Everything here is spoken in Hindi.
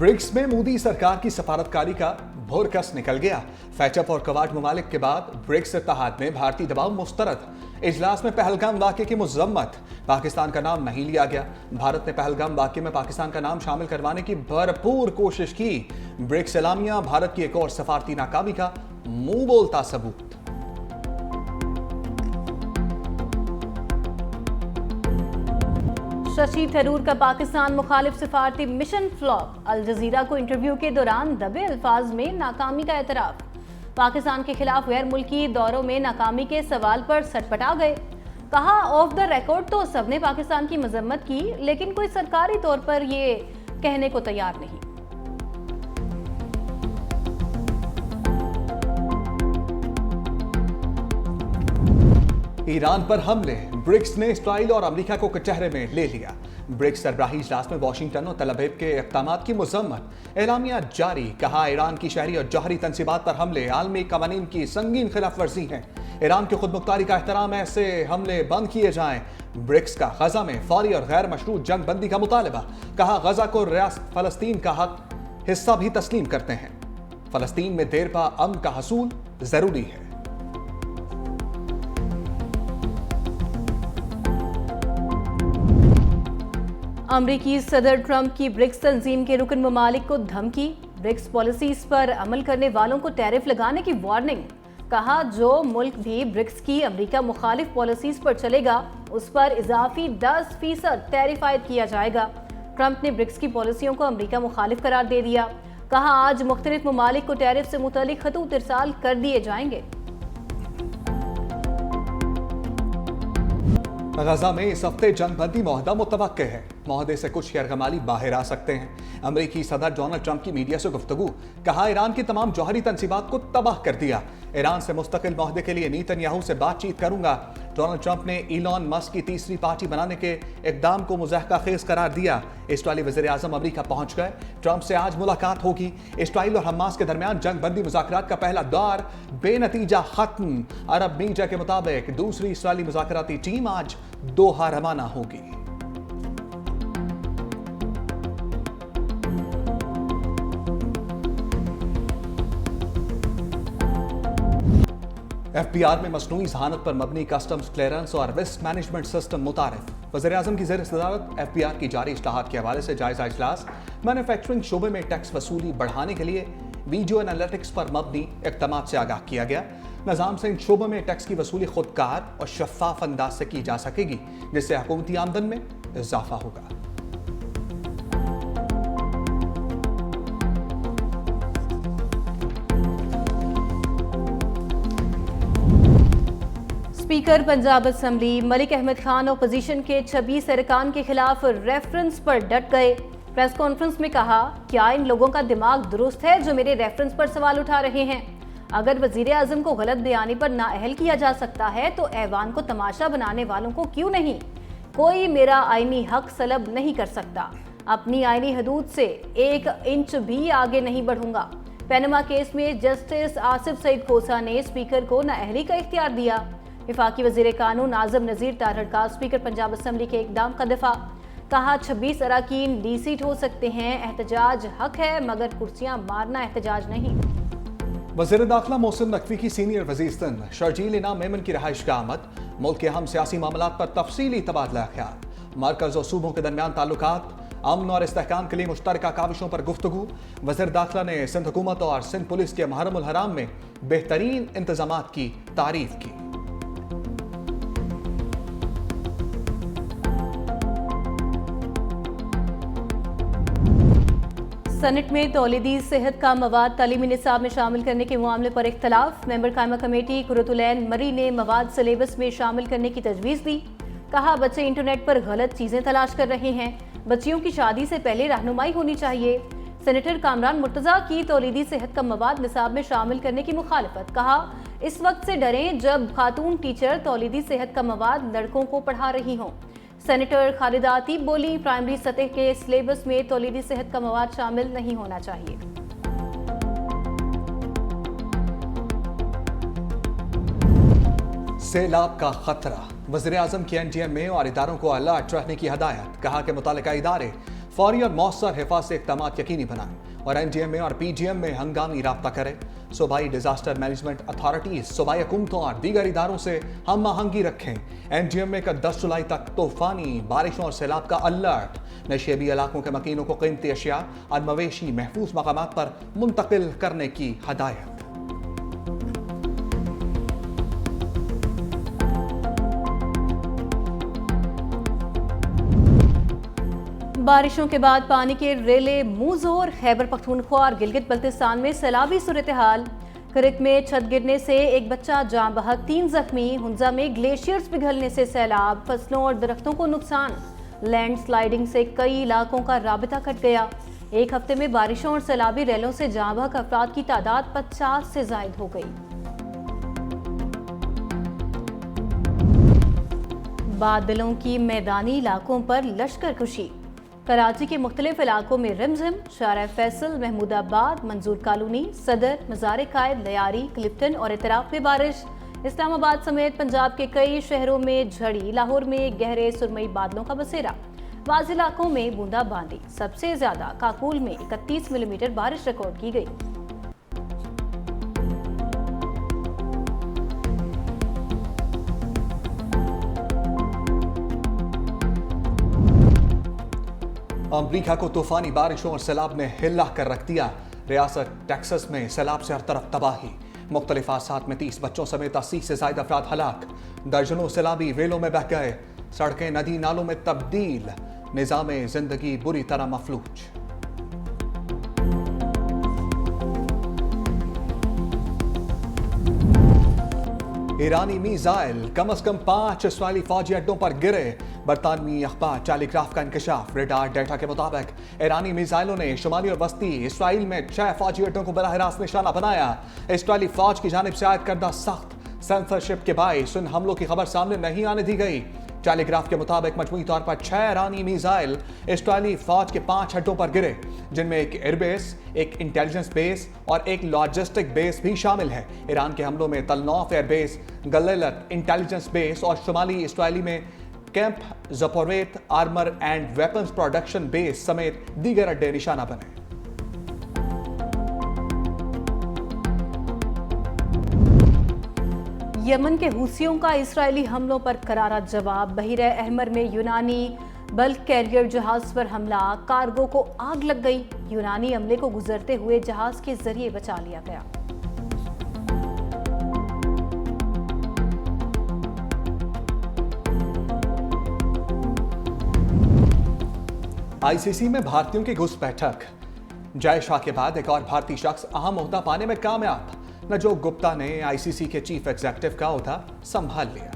ब्रिक्स में मोदी सरकार की सफारतकारी का भोरकस निकल गया। फैचअप और कवाट ममालिक के बाद ब्रिक्स इत्तेहाद में भारतीय दबाव मुस्तरद। इजलास में पहलगाम वाक़े की मज़म्मत। पाकिस्तान का नाम नहीं लिया गया। भारत ने पहलगाम वाक़े में पाकिस्तान का नाम शामिल करवाने की भरपूर कोशिश की। ब्रिक्स एलामिया भारत की एक और सफारती नाकामी का मुंह बोलता सबूत। शशि थरूर का पाकिस्तान मुखालिफ सिफारती मिशन फ्लॉप। अल जजीरा को इंटरव्यू के दौरान दबे अल्फाज में नाकामी का एतराफ। पाकिस्तान के खिलाफ गैर मुल्की दौरों में नाकामी के सवाल पर सटपटा गए। कहा, ऑफ द रिकॉर्ड तो सबने पाकिस्तान की मजम्मत की, लेकिन कोई सरकारी तौर पर ये कहने को तैयार नहीं। ईरान पर हमले। ब्रिक्स ने इसराइल और अमेरिका को कचहरे में ले लिया। ब्रिक्स सरबराही इजलास में वाशिंगटन और तल अवीव के इक़दामात की मज़म्मत। एलामिया जारी। कहा, ईरान की शहरी और जौहरी तंसीबात पर हमले आलमी कवानीन की संगीन खिलाफ वर्जी है। ईरान की खुदमुख्तारी का एहतराम, ऐसे हमले बंद किए जाएं। ब्रिक्स का गजा में फौरी और गैर मशरूत जंग बंदी का मुतालबा। कहा, गजा को रियासत फलस्तीन का हक हिस्सा भी तस्लीम करते हैं। फलस्तीन में देरपा अमन का हसूल जरूरी है। अमरीकी सदर ट्रंप की ब्रिक्स तंजीम के रुकन ममालिक को धमकी। ब्रिक्स पॉलिसीज पर अमल करने वालों को टैरिफ लगाने की वार्निंग। कहा, जो मुल्क भी ब्रिक्स की अमरीका मुखालिफ पॉलिसीज पर चलेगा उस पर इजाफी 10% टैरिफ आयद किया जाएगा। ट्रंप ने ब्रिक्स की पॉलिसियों को अमरीका मुखालिफ करार दे दिया। कहा, आज मुख्तलिफ ममालिक को टैरिफ से मुतल्लिक खतूत इरसाल कर दिए जाएंगे। गजा में इस हफ्ते जंग बंदी मुआहदा मुतवक्के है। मुआहदे से कुछ यरगमाली बाहर आ सकते हैं। अमेरिकी सदर डोनाल्ड ट्रंप की मीडिया से गुफ्तगू। कहा, ईरान की तमाम जौहरी तंसीबात को तबाह कर दिया। ईरान से मुस्तकिल मुआहदे के लिए नेतन्याहू से बातचीत करूंगा। डोनाल्ड ट्रंप ने इलॉन मस्क की तीसरी पार्टी बनाने के इकदाम को मुज़ाहका खेज करार दिया। इसराइली वज़ीर आज़म अमेरिका पहुंच गए। ट्रंप से आज मुलाकात होगी। इसराइल और हमास के दरमियान जंग बंदी मुज़ाकरात का पहला दौर बेनतीजा खत्म। अरब मीडिया के मुताबिक दूसरी इसराइली मुज़ाकराती टीम आज दोहा रवाना होगी। FBI में मसनूई ज़हानत पर मबनी कस्टम्स क्लियरेंस और रिस्क मैनेजमेंट सिस्टम मुतारिफ। वज़ीर-ए-आज़म की ज़ेर सदारत FBI की जारी इस्लाहात के हवाले से जायजा इजलास। मैन्युफैक्चरिंग शोबे में टैक्स वसूली बढ़ाने के लिए वीडियो एनालिटिक्स पर मबनी इक़दामात से आगाह किया गया। निज़ाम से इन शोबों में टैक्स की वसूली खुदकार और शफाफ अंदाज से की जा सकेगी, जिससे हुकूमती आमदन में इजाफा होगा। Speaker Punjab assembly Malik Ahmad Khan opposition के 26 अरकान के खिलाफ रेफरेंस पर डट गए। प्रेस कॉन्फ्रेंस में कहा, क्या इन लोगों का दिमाग दुरुस्त है जो मेरे रेफरेंस पर सवाल उठा रहे हैं? अगर वजीर आजम को गलत बयानी पर नाअहल किया जा सकता है तो ऐवान को तमाशा बनाने वालों को क्यों नहीं? कोई मेरा आईनी हक सलब नहीं कर सकता। अपनी आईनी हदूद से 1 इंच भी आगे नहीं बढ़ूंगा। पैनमा केस में जस्टिस आसिफ सईद खोसा ने स्पीकर को नाअहली का इख्तियार दिया। वफाकी वजीर कानून आजम नजीर तारड़ का स्पीकर पंजाब असम्बली के इकदाम का दिफा। कहा, 26 अराकीन डी-सीट हो सकते हैं। एहतजाज हक है मगर कुर्सियां मारना एहतजाज नहीं। वज़ीर दाखिला मोहसिन नकवी की सीनियर वज़ीर शर्जील इनाम मेमन की रहाइश का आमद। मुल्क के अहम सियासी मामलात पर तफसीली तबादला ख्याल। मरकज़ और सूबों के दरमियान ताल्लुकात, अमन और इस्तेहकाम के लिए मुश्तरका काविशों पर गुफ्तगू। वज़ीर दाखिला ने सिंध हुकूमत और सिंध पुलिस के मुहर्रम उल हराम में बेहतरीन इंतजामात की तारीफ की। सेनेट में तौलीदी सेहत का मवाद तालीमी निसाब में शामिल करने के मामले पर इख्तलाफ। मेंबर कायमा कमेटी कुरतुलैन मरी ने मवाद सिलेबस में शामिल करने की तजवीज़ दी। कहा, बच्चे इंटरनेट पर गलत चीज़ें तलाश कर रहे हैं। बच्चियों की शादी से पहले रहनुमाई होनी चाहिए। सेनेटर कामरान मुर्तज़ा की तौलीदी सेहत का मवाद निसाब में शामिल करने की मुखालफत। कहा, इस वक्त से डरें जब खातून टीचर तौलीदी सेहत का मवाद लड़कों को पढ़ा रही हों। सेनेटर खालिदा आतीब बोली, प्राइमरी सतह के सिलेबस में तौलीदी सेहत का मवाद शामिल नहीं होना चाहिए। सैलाब का खतरा। वज़ीर-ए-आज़म की एनडीएमए और इदारों को अलर्ट रहने की हदायत। कहा कि मुतल्लिका इदारे फौरी और मौसर हिफाजती इक़दाम यकीनी बनाएं और NDMA और PGM में हंगामी राब्ता करें। सूबाई डिजास्टर मैनेजमेंट अथॉरिटीज सूबाई हुकूमतों और दीगर इदारों से हम आहंगी रखें। NDMA का 10 जुलाई तक तूफानी बारिशों और सैलाब का अलर्ट। नशेबी इलाकों के मकीनों को कीमती अशिया और मवेशी महफूज मकामात पर मुंतकिल करने की हदायत। बारिशों के बाद पानी के रेले मुंह जोर। खैबर पख्तूनख्वा और गिलगित बल्तिस्तान में सैलाबी सूरत हाल। क्रिक में छत गिरने से एक बच्चा जान बहक, 3 जख्मी। हुंजा में ग्लेशियर्स पिघलने से सैलाब, फसलों और दरख्तों को नुकसान। लैंड स्लाइडिंग से कई इलाकों का राबिता कट गया। एक हफ्ते में बारिशों और सैलाबी रेलों से जान बहक अफराद की तादाद 50 से जायद हो गई। बादलों की मैदानी इलाकों पर लश्कर कुशी। कराची के मुख्तलिफ इलाकों में रिमझिम। शारा फैसल, महमूदाबाद, मंजूर कॉलोनी, सदर, मज़ार कायद, लयारी, क्लिफ्टन और इतराफ में बारिश। इस्लामाबाद समेत पंजाब के कई शहरों में झड़ी। लाहौर में गहरे सुरमई बादलों का बसेरा। बाज़ इलाकों में बूंदाबांदी। सबसे ज्यादा काकूल में 31 मिलीमीटर बारिश रिकॉर्ड की गई। अमरीका को तूफानी बारिशों और सैलाब ने हिला कर रख दिया। रियासत टेक्सास में सैलाब से हर तरफ तबाही। मुख्तलिफ हादसात में 30 बच्चों समेत 80 से ज्यादा अफराद हलाक। दर्जनों सैलाबी रेलों में बह गए। सड़कें नदी नालों में तब्दील। निज़ाम जिंदगी बुरी तरह मफलूज। ईरानी मीज़ाइल कम से कम 5 इसराइली फौजी अड्डों पर गिरे। बरतानवी अखबार टेलीग्राफ का इंकशाफ। रेडार डेटा के मुताबिक ईरानी मिसाइलों ने शुमाली और वस्ती इसराइल में 6 फौजी अड्डों को बराह रास्त निशाना बनाया। इसराइली फौज की जानिब से आयद करदा सख्त सेंसरशिप के बायस इन हमलों की खबर सामने नहीं आने दी गई। टेलीग्राफ के मुताबिक मजमूई तौर पर 6 ईरानी मिसाइल इसराइली फौज के 5 अड्डों पर गिरे, जिनमें एक एयरबेस, एक इंटेलिजेंस बेस और एक लॉजिस्टिक बेस भी शामिल है। ईरान के हमलों में Tel Nof airbase, Glilot intelligence base और शुमाली इसराइली में कैंप ज़पोरेत armour and weapons production base समेत दीगर अड्डे निशाना बने। यमन के हूसियों का इसराइली हमलों पर करारा जवाब। बहिरे अहमर में यूनानी बल्क कैरियर जहाज पर हमला। कार्गो को आग लग गई। यूनानी अमले को गुजरते हुए जहाज के जरिए बचा लिया गया। ICC में भारतीयों की घुसपैठक। जय शाह के बाद एक और भारतीय शख्स अहम ओहदा पाने में कामयाब। नजोग गुप्ता ने ICC के चीफ एग्जीक्यूटिव का ओहदा संभाल लिया।